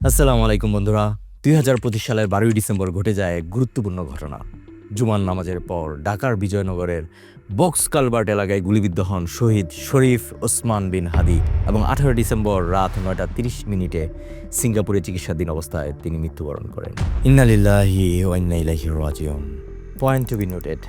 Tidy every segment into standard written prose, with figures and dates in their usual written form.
আসসালামু আলাইকুম বন্ধুরা। ২০২৫ সালের ১২ই ডিসেম্বর ঘটে যায় এক গুরুত্বপূর্ণ ঘটনা। জুমার নামাজের পর ঢাকার বিজয়নগরের বক্স কালভার্ট এলাকায় গুলিবিদ্ধ হন শহীদ শরীফ ওসমান বিন হাদি এবং ১৮ ডিসেম্বর রাত ৯টা ৩০ মিনিটে সিঙ্গাপুরে চিকিৎসাধীন অবস্থায় তিনি মৃত্যুবরণ করেন। ইন্না লিল্লাহি ওয়া ইন্না ইলাইহি রাজিউন। পয়েন্ট টু বি নোটেড,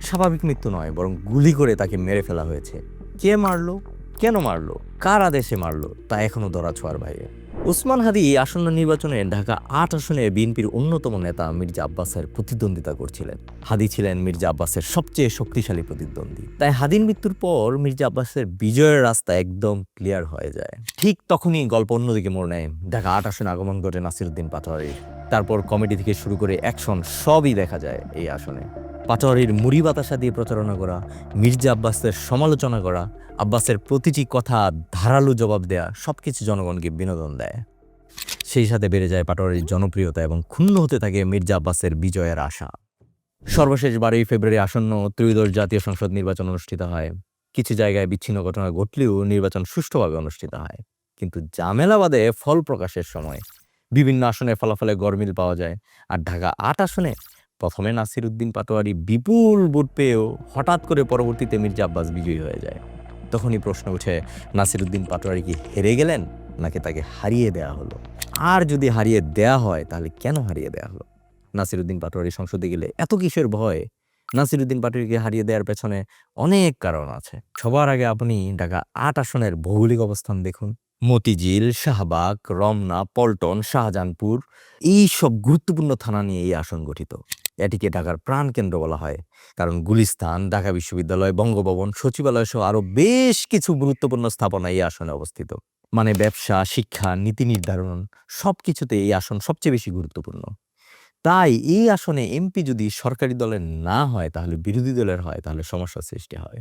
স্বাভাবিক মৃত্যু নয়, বরং গুলি করে তাকে মেরে ফেলা হয়েছে। কে মারলো, কেন মারলো, কার আদেশে মারলো, তা এখনও ধরাছোঁয়ার বাইরে। ওসমান হাদি আসন্ন নির্বাচনে ঢাকা ৮ আসনে বিএনপির অন্যতম নেতা মির্জা আব্বাসের প্রতিদ্বন্দ্বিতা করছিলেন। হাদি ছিলেন মির্জা আব্বাসের সবচেয়ে শক্তিশালী প্রতিদ্বন্দ্বী। তাই হাদির মৃত্যুর পর মির্জা আব্বাসের বিজয়ের রাস্তা একদম ক্লিয়ার হয়ে যায়। ঠিক তখনই গল্প অন্যদিকে মোড় নেয়। ঢাকা ৮ আসনে আগমন ঘটে নাসিরউদ্দিন পাটোয়ারির। তারপর কমেডি থেকে শুরু করে অ্যাকশন সবই দেখা যায় এই আসনে। পাটোয়ারির মুড়ি বাতাসা দিয়ে প্রচারণা করা, মির্জা আব্বাসের সমালোচনা করা, আব্বাসের প্রতিটি কথা ধারালো জবাব দেয়া, সবকিছু জনগণকে বিনোদন দেয়। সেই সাথে বেড়ে যায় পাটোয়ারির জনপ্রিয়তা এবং ক্ষুণ্ণ হতে থাকে মির্জা আব্বাসের বিজয়ের আশা। সর্বশেষ ১২ই ফেব্রুয়ারি আসন্ন ত্রয়োদশ জাতীয় সংসদ নির্বাচন অনুষ্ঠিত হয়। কিছু জায়গায় বিচ্ছিন্ন ঘটনা ঘটলেও নির্বাচন সুষ্ঠুভাবে অনুষ্ঠিত হয়। কিন্তু ঝামেলা বাদে ফল প্রকাশের সময় বিভিন্ন আসনে ফলাফলে গরমিল পাওয়া যায়। আর ঢাকা ৮ আসনে প্রথমে নাসিরউদ্দিন পাটোয়ারি বিপুল ভোট পেয়েও হঠাৎ করে পরবর্তীতে মির্জা আব্বাস বিজয়ী হয়ে যায়। তখনই প্রশ্ন উঠে, নাসিরউদ্দিন পাটোয়ারি কি হেরে গেলেন, নাকি তাকে হারিয়ে দেয়া হলো? আর যদি হারিয়ে দেয়া হয়, তাহলে কেন হারিয়ে দেয়া হলো? নাসিরউদ্দিন পাটোয়ারি সংসদে গেলে এত কিসের ভয়? নাসিরউদ্দিন পাটোয়ারিকে হারিয়ে দেওয়ার পেছনে অনেক কারণ আছে। সবার আগে আপনি ঢাকা ৮ আসনের ভৌগোলিক অবস্থান দেখুন। মতিঝিল, শাহবাগ, রমনা, পল্টন, শাহজাহানপুর, এই সব গুরুত্বপূর্ণ থানা নিয়ে এই আসন গঠিত। এটিকে ঢাকার প্রাণকেন্দ্র বলা হয়, কারণ গুলিস্তান, ঢাকা বিশ্ববিদ্যালয়, বঙ্গভবন, সচিবালয় সহ আরো বেশ কিছু গুরুত্বপূর্ণ স্থাপনা এই আসনে অবস্থিত। মানে ব্যবসা, শিক্ষা, নীতি নির্ধারণ সবকিছুতে এই আসন সবচেয়ে বেশি গুরুত্বপূর্ণ। তাই এই আসনে এমপি যদি সরকারি দলের না হয়, তাহলে বিরোধী দলের হয়, তাহলে সমস্যার সৃষ্টি হয়।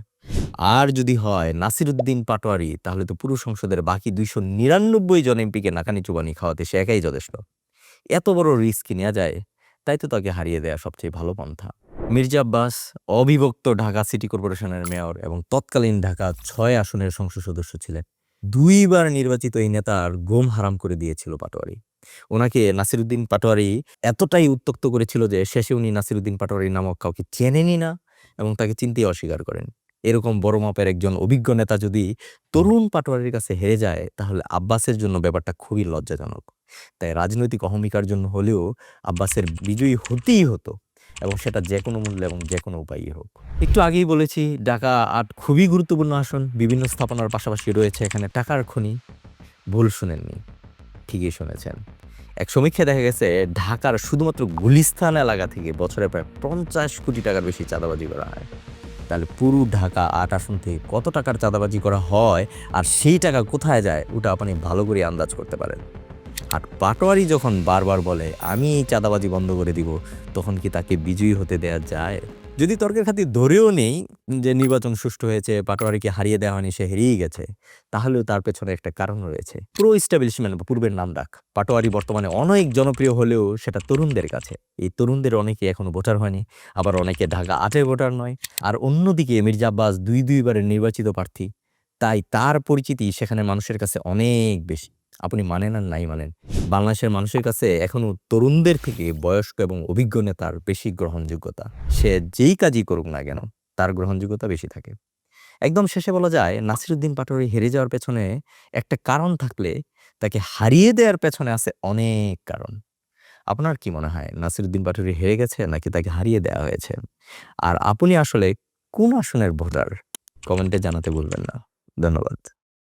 আর যদি হয় নাসিরউদ্দিন পাটোয়ারি, তাহলে তো পুরো সংসদের বাকি ২৯৯ জন এমপিকে নাকানি চুবানি খাওয়াতে সে একাই যথেষ্ট। এত বড় রিস্ক কি নেওয়া যায়? তাই তো তাকে হারিয়ে দেয়া সবচেয়ে ভালো পন্থা। মির্জা আব্বাস অবিভক্ত ঢাকা সিটি কর্পোরেশনের মেয়র এবং তৎকালীন ঢাকা ৬ আসনের সংসদ সদস্য ছিলেন। ২ বার নির্বাচিত এই নেতার ঘুম হারাম করে দিয়েছিল পাটোয়ারি। ওনাকে নাসিরউদ্দিন পাটোয়ারি এতটাই উত্ত্যক্ত করেছিল যে শেষে উনি নাসিরউদ্দিন পাটোয়ারি নামক কাউকে চেনেনই না এবং তাকে চিনতেই অস্বীকার করেন। এরকম বড় মাপের একজন অভিজ্ঞ নেতা যদি তরুণ পাটোয়ারির কাছে হেরে যায়, তাহলে আব্বাসের জন্য ব্যাপারটা খুবই লজ্জাজনক। তাই রাজনৈতিক অহমিকার জন্য হলেও আব্বাসের বিজয়ী হতেই হতো, এবং সেটা যেকোনো মূল্যে এবং যেকোনো উপায়ই হোক। একটু আগেই বলেছি, ঢাকা ৮ খুবই গুরুত্বপূর্ণ আসন। বিভিন্ন স্থাপনার পাশাপাশি রয়েছে এখানে টাকার খনি। ভুল শুনেননি, ঠিকই শুনেছেন। এক সমীক্ষায় দেখা গেছে ঢাকার শুধুমাত্র গুলিস্তান এলাকা থেকে বছরে প্রায় ৫০ কোটি টাকার বেশি চাঁদাবাজি করা হয়। তাহলে পুরো ঢাকা ৮ আসন থেকে কত টাকার চাঁদাবাজি করা হয় আর সেই টাকা কোথায় যায়, ওটা আপনি ভালো করে আন্দাজ করতে পারেন। আর পাটোয়ারি যখন বারবার বলে আমি এই চাঁদাবাজি বন্ধ করে দিব, তখন কি তাকে বিজয়ী হতে দেয়া যায়? যদি তর্কের খাতির ধরেও নেই যে নির্বাচন সুষ্ঠু হয়েছে, পাটোয়ারিকে হারিয়ে দেওয়া হয়নি, সে হেরিয়ে গেছে, তাহলেও তার পেছনে একটা কারণ রয়েছে। প্রো এস্টাবলিশমেন্ট বা পূর্বের নাম ডাক। পাটোয়ারি বর্তমানে অনেক জনপ্রিয় হলেও সেটা তরুণদের কাছে। এই তরুণদের অনেকে এখনো ভোটার হয়নি, আবার অনেকে ঢাকা ৮-এ ভোটার নয়। আর অন্যদিকে মির্জা আব্বাস দুইবারের নির্বাচিত প্রার্থী। তাই তার পরিচিতি সেখানে মানুষের কাছে অনেক বেশি। আপনি মানেন আর নাই মানেন, বাংলাদেশের মানুষের কাছে এখনো তরুণদের থেকে বয়স্ক এবং অভিজ্ঞ নেতার বেশি গ্রহণযোগ্যতা। সে যেই কাজই করুক না কেন, তার গ্রহণযোগ্যতা বেশি থাকে। একদম শেষে বলা যায়, নাসিরউদ্দিন পাটোয়ারি হেরে যাওয়ার পেছনে একটা কারণ থাকলে তাকে হারিয়ে দেওয়ার পেছনে আছে অনেক কারণ। আপনার কি মনে হয়, নাসিরউদ্দিন পাটোয়ারি হেরে গেছে নাকি তাকে হারিয়ে দেওয়া হয়েছে? আর আপনি আসলে কোন আসনের ভোটার? কমেন্টে জানাতে ভুলবেন না। ধন্যবাদ।